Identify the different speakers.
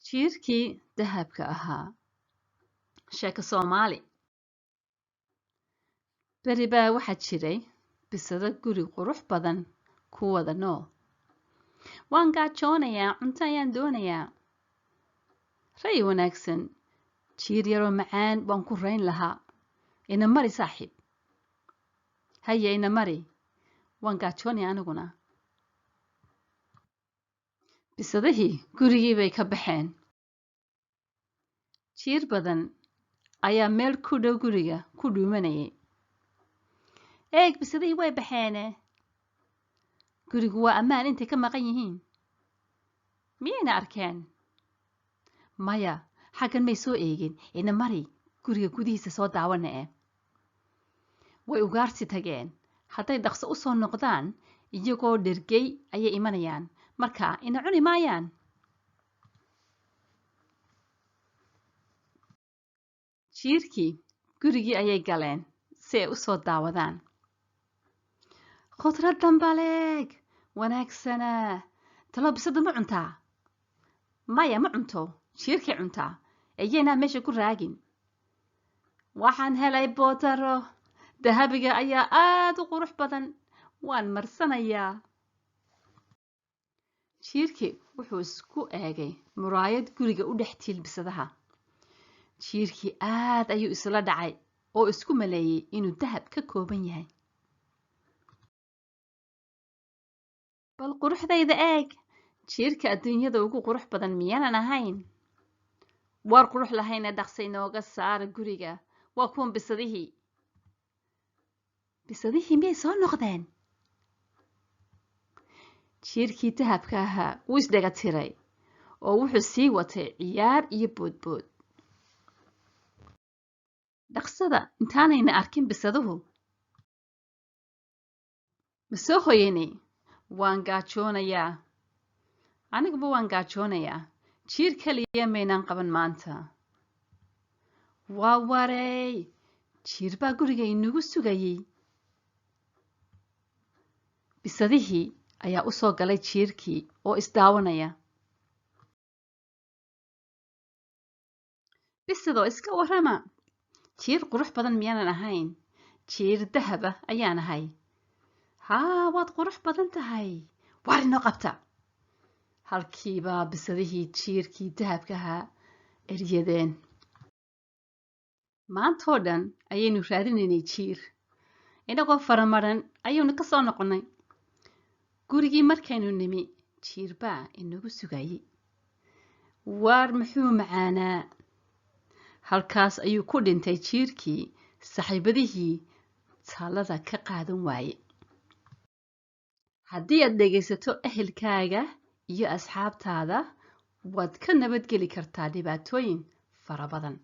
Speaker 1: jiirkii dahabka ahaa. Sheeko Soomaali. Beri baa waxaa jiray bisado guri qurux badan ku wada nool. Waan gaajoonayaa, cunto ayaan doonayaa. Ray wanaagsan, jiir yaroo macaan waan ku rayn lahaa. Ina mari saaxiib. Haya ina mari, waan gaajoonaya aniguna. Bisadihii gurigii bay ka baxeen. Jiir badan ayaa meel ku dhow guriga ku dhuumanayay. Eeg bisadihii way baxeene. Gurigu waa ammaan intay ka maqan yihiin. Miyayna arkeen? Maya, xaggan may soo eegin. Ina mari, guriga gudihiisa soo daawana eh. Way ugaarsi tageen. Hadday dhaqso u soo noqdaan, iyagoo dhergay ayay imanayaan. Markaa ina cuni maayaan. Jiirkii gurigii ayay galeen si ay u soo daawadaan. Khudraddan baleeg, wanaagsana. Talo bisadu ma cuntaa? Maya ma cunto, jiirkay cuntaa. Ayaynaa meesha ku raagin. Waxaan helay bootaro. Dahabiga ayaa aad u qurux badan. Waan marsanayaa. Jiirkii wuxuu isku eegay muraayad guriga u dhex tiil bisadaha. Jiirkii aad ayuu isla dhacay oo isku maleeyay inuu dahab ka kooban yahay. Bal quruxdayda eeg. Jiirka adduunyada ugu qurux badan miyaanan ahayn? Waar qurux lahayna dhaqso inooga saara guriga. Waa kuwan bisadihii. Bisadihii miyay soo noqdeen? Jiirkii dahabka ahaa wuu isdhaga tiray oo wuxuu sii watay ciyaar iyo boodbood. Dhaqsada intaanayna arkin bisaduhu. Ma soo hoyanay? Waan gaajoonayaa. Aniguba waan gaajoonayaa. Jiir kaliya maynaan qaban maanta. Waa wareey. Jiir baa guriga inagu sugayay. Bisadihii ayaa u soo galay jiirkii oo isdaawanaya. Bisadoo iska warrama. Jiir qurux badan miyaanan ahayn? Jiir dahaba ayaan ahay. Haa, waad qurux badan tahay. Waar inoo qabta. Halkiibaa bisadihii jiirkii dahabka ahaa eryadeen. Maantoo dhan ayaynu raadinaynay jiir. Inagoo faramaran ayaynu ka soo noqonnay. Gurigii markaynu nimi, jiir baa inagu sugayay. Waar muxuu macaanaa. Halkaas ayuu ku dhintay jiirkii saaxiibadihii talada ka qaadan waaye. Haddii aad dhegaysato ehelkaaga iyo asxaabtaada, waad ka nabadgeli kartaa dhibaatooyin fara badan.